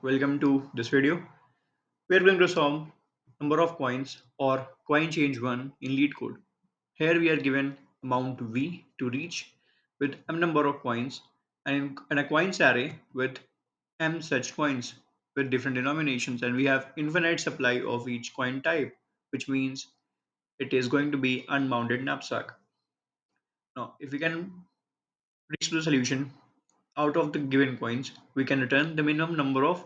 welcome to this video. We are going to solve number of coins or coin change 1 in lead code. Here we are given amount V to reach with m number of coins and a coins array with m such coins with different denominations, and we have infinite supply of each coin type, which means it is going to be unbounded knapsack. Now if we can reach the solution out of the given coins, we can return the minimum number of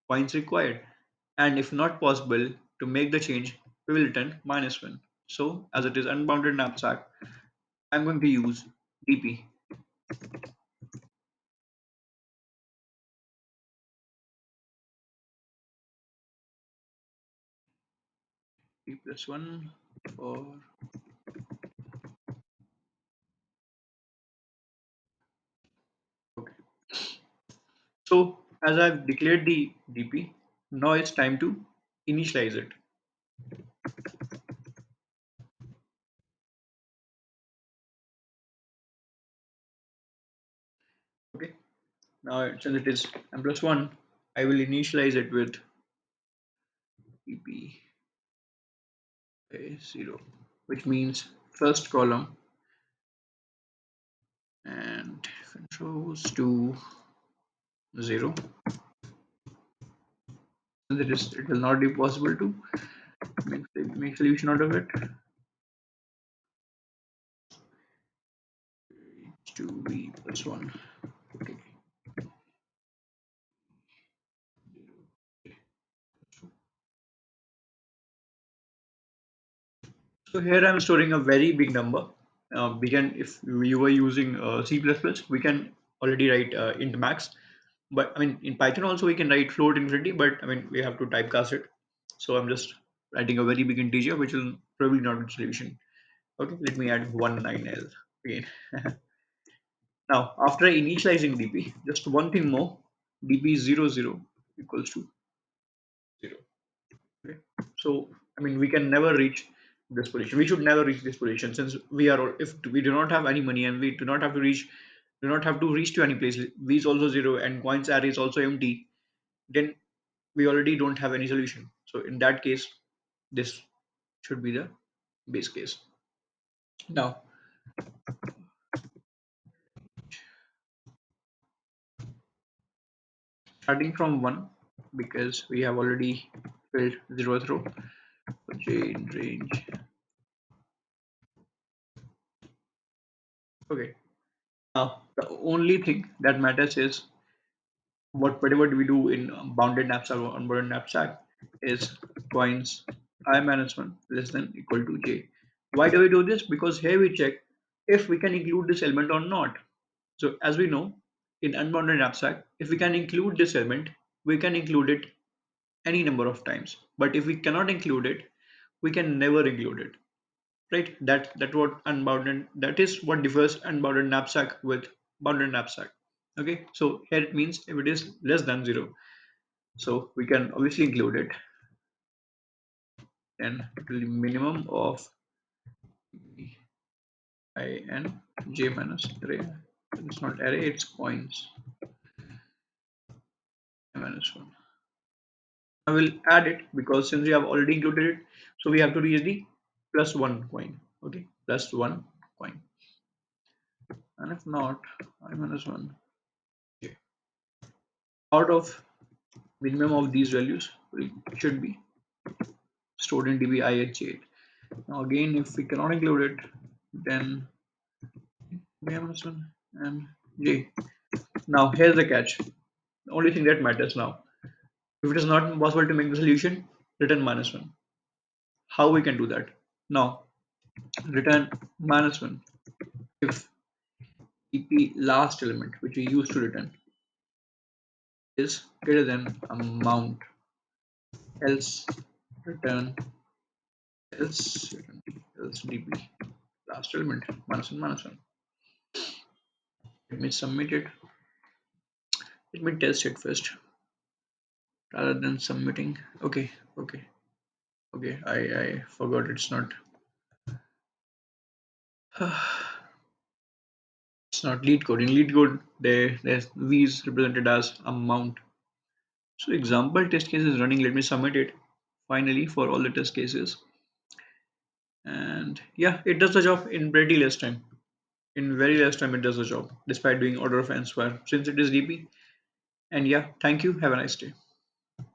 coins required, and if not possible to make the change, we will return -1. So as it is unbounded knapsack, I'm going to use DP P plus 1 for okay. So as I've declared the DP, now it's time to initialize it. Okay, now since it is m plus 1, I will initialize it with DP a0, which means first column, and if it goes to 0, since it will not be possible to make solution out of it. 2b plus 1. Okay. So here I'm storing a very big number. We can, if we were using C++, we can already write int max. But I mean, in Python also we can write float infinity, but I mean, we have to typecast it. So I'm just writing a very big integer, which will probably not be solution. Okay, let me add 19L again. Now, after initializing DP, just one thing more, DP00 equals to 0. Okay. So, I mean, we can never reach this position. We should never reach this position, since we are, if we do not have any money and we do not have to reach to any place. V is also 0 and coins array is also empty. Then we already don't have any solution. So in that case, this should be the base case. Now, starting from 1, because we have already filled 0th row, chain range. Okay. Now, the only thing that matters is whatever do we do in bounded knapsack or unbounded knapsack is coins I minus 1 less than equal to j. Why do we do this? Because here we check if we can include this element or not. So as we know, in unbounded knapsack, if we can include this element, we can include it any number of times, but if we cannot include it, we can never include it, right? That is what differs unbounded knapsack with bounded knapsack. Okay, so here it means if it is less than 0, so we can obviously include it, and it will be minimum of I and j minus array. It's not array, it's coins minus 1. I will add it because since we have already included it, so we have to reach the plus 1 coin. Okay, plus 1 coin, and if not, I minus 1 j. Out of minimum of these values should be stored in db I at j. Now again, if we cannot include it, then j minus 1 and j. Now here's the catch. The only thing that matters now, if it is not possible to make the solution, return -1. How we can do that? Now return -1 if EP last element which we used to return is greater than amount, else return else dp last element -1. Let me submit it. Let me test it first rather than submitting. Okay, I forgot it's not it's not lead code. In lead code, there's v is represented as amount. So example test case is running. Let me submit it finally for all the test cases. And yeah, it does the job in pretty less time. In very less time, it does the job despite doing order of n square since it is DP. And yeah, thank you. Have a nice day.